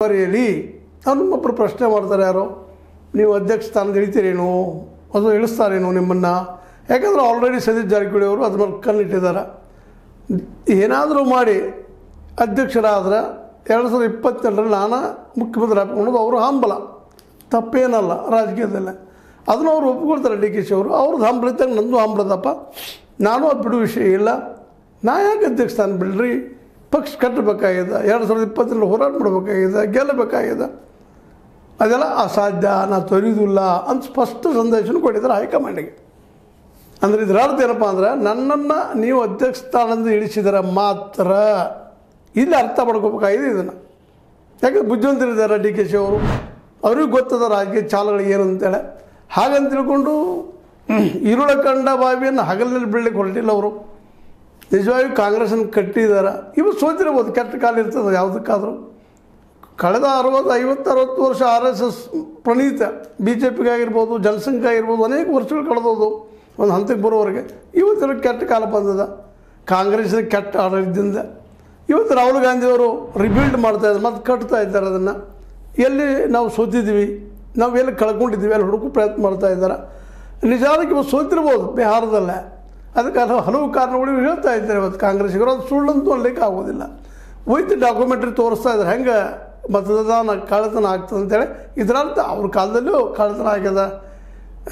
ಹೇಳಿ ಅವನೊಬ್ಬರು ಪ್ರಶ್ನೆ ಮಾಡ್ತಾರೆ, ಯಾರೋ ನೀವು ಅಧ್ಯಕ್ಷ ಸ್ಥಾನದ ಇಳಿತೀರೇನು, ಅದು ಇಳಿಸ್ತಾರೇನು ನಿಮ್ಮನ್ನು? ಯಾಕಂದರೆ ಆಲ್ರೆಡಿ ಸತೀಶ್ ಜಾರಕಿಹೊಳಿ ಅವರು ಅದ್ರ ಮೇಲೆ ಕಣ್ಣಿಟ್ಟಿದ್ದಾರೆ. ಏನಾದರೂ ಮಾಡಿ ಅಧ್ಯಕ್ಷರಾದ್ರೆ 2022ರಲ್ಲಿ ನಾನು ಮುಖ್ಯಮಂತ್ರಿ ಹಾಕ್ಕೊಳ್ಳೋದು ಅವರು ಹಂಬಲ, ತಪ್ಪೇನಲ್ಲ ರಾಜಕೀಯದಲ್ಲೇ. ಅದನ್ನು ಅವರು ಒಪ್ಕೊಳ್ತಾರೆ. ಡಿ ಕೆ ಶಿ ಅವರು ಅವ್ರದ್ದು ಹಂಬಲ ಇದ್ದಾಗ ನಂದು ಹಂಬಲದಪ್ಪ, ನಾನು ಅದು ಬಿಡೋ ವಿಷಯ ಇಲ್ಲ. ನಾ ಯಾಕೆ ಅಧ್ಯಕ್ಷ ಸ್ಥಾನ ಬಿಡ್ರಿ, ಪಕ್ಷ ಕಟ್ಟಬೇಕಾಗಿದೆ, 2022 ಹೋರಾಟ ಮಾಡಬೇಕಾಗಿದೆ, ಗೆಲ್ಲಬೇಕಾಗಿದೆ, ಅದೆಲ್ಲ ಅಸಾಧ್ಯ, ನಾ ತೊರೆಯುವುದಿಲ್ಲ ಅಂತ ಸ್ಪಷ್ಟ ಸಂದೇಶನ ಕೊಟ್ಟಿದ್ದಾರೆ ಹೈಕಮಾಂಡಿಗೆ. ಅಂದರೆ ಇದರ ಅರ್ಥ ಏನಪ್ಪ ಅಂದರೆ, ನನ್ನನ್ನು ನೀವು ಅಧ್ಯಕ್ಷ ಸ್ಥಾನದಿಂದ ಇಳಿಸಿದರೆ ಮಾತ್ರ, ಇಲ್ಲಿ ಅರ್ಥ ಮಾಡ್ಕೋಬೇಕಾಗಿದೆ ಇದನ್ನು. ಯಾಕಂದ್ರೆ ಬುದ್ಧಿವಂತರಿದ್ದಾರೆ ಡಿ ಕೆ ಶಿ ಅವರು, ಅವ್ರಿಗೆ ಗೊತ್ತದ ರಾಜಕೀಯ ಚಾಲಗಳಿಗೆ ಏನು ಅಂತೇಳಿ. ಹಾಗಂತ ತಿಳ್ಕೊಂಡು ಇರುಳ ಕಂಡ ಬಾವಿಯನ್ನು ಹಗಲಿನಲ್ಲಿ ಬೀಳಲಿಕ್ಕೆ ಹೊರಟಿಲ್ಲ ಅವರು. ನಿಜವಾಗಿ ಕಾಂಗ್ರೆಸ್ಸನ್ನು ಕಟ್ಟಿದ್ದಾರೆ. ಇವು ಸೋತಿರ್ಬೋದು, ಕೆಟ್ಟ ಕಾಲ ಇರ್ತದೆ ಯಾವುದಕ್ಕಾದರೂ. ಕಳೆದ 50-60 ವರ್ಷ RSS ಪ್ರಣೀತ ಬಿ ಜೆ ಪಿಗಾಗಿರ್ಬೋದು, ಜನಸಂಖ್ಯೆ ಆಗಿರ್ಬೋದು, ಅನೇಕ ವರ್ಷಗಳು ಕಳೆದೋದು ಒಂದು ಹಂತಕ್ಕೆ ಬರೋವರೆಗೆ. ಇವತ್ತರ ಕೆಟ್ಟ ಕಾಲ ಬಂದದ ಕಾಂಗ್ರೆಸ್ಸಿನ ಕೆಟ್ಟ ಆಡಳಿತದಿಂದ. ಇವತ್ತು ರಾಹುಲ್ ಗಾಂಧಿಯವರು ರಿಬಿಲ್ಡ್ ಮಾಡ್ತಾಯಿದ್ದಾರೆ, ಮತ್ತು ಕಟ್ತಾ ಇದ್ದಾರೆ ಅದನ್ನು. ಎಲ್ಲಿ ನಾವು ಸೋತಿದ್ದೀವಿ, ನಾವು ಎಲ್ಲಿ ಕಳ್ಕೊಂಡಿದ್ದೀವಿ ಅಲ್ಲಿ ಹುಡುಕು ಪ್ರಯತ್ನ ಮಾಡ್ತಾ ಇದ್ದಾರೆ. ನಿಜಾనికి ಇವತ್ತು ಸೋತಿರ್ಬೋದು ಬಿಹಾರದಲ್ಲೇ, ಅದಕ್ಕೆ ಹಲವು ಕಾರಣಗಳು ಹೇಳ್ತಾ ಇದ್ದಾರೆ ಇವತ್ತು ಕಾಂಗ್ರೆಸ್ಸಿಗರು. ಅದು ಸುಳ್ಳಂತೂ ಅನ್ಲಿಕ್ಕೆ ಆಗೋದಿಲ್ಲ. ವಿತ್ ಡಾಕ್ಯುಮೆಂಟ್ರಿ ತೋರಿಸ್ತಾ ಇದ್ದಾರೆ ಹೆಂಗೆ ಮತದಾನ ಕಳ್ಳತನ ಆಗ್ತದೆ ಅಂತೇಳಿ. ಇದರರ್ಥ ಅವ್ರ ಕಾಲದಲ್ಲೂ ಕಳ್ಳತನ ಆಗ್ಯದ,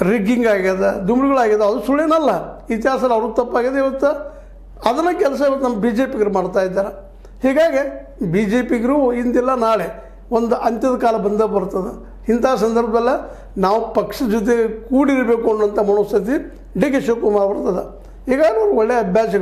ರಿಗ್ಗಿಂಗ್ ಆಗ್ಯದ, ದುಮ್ಳುಗಳಾಗ್ಯದ, ಅದು ಸುಳ್ಳೇನಲ್ಲ. ಇತಿಹಾಸದಲ್ಲಿ ಅವ್ರಿಗೆ ತಪ್ಪಾಗಿದೆ. ಇವತ್ತು ಅದನ್ನು ಕೆಲಸ ಇವತ್ತು ನಮ್ಮ ಬಿ ಜೆ ಪಿಗರು ಮಾಡ್ತಾ ಇದ್ದಾರೆ. ಹೀಗಾಗಿ ಬಿ ಜೆ ಪಿಗರು ಇಂದಿಲ್ಲ ನಾಳೆ ಒಂದು ಅಂತ್ಯದ ಕಾಲ ಬಂದೇ ಬರ್ತದೆ. ಇಂಥ ಸಂದರ್ಭದಲ್ಲ ನಾವು ಪಕ್ಷದ ಜೊತೆ ಕೂಡಿರಬೇಕು ಅನ್ನೋಂಥ ಮನೋಸ್ಥಿತಿ ಡಿ ಕೆ ಶಿವಕುಮಾರ್ ಬರ್ತದೆ. ಹೀಗಾಗಿ ಅವ್ರು ಒಳ್ಳೆಯ ಅಭ್ಯಾಸ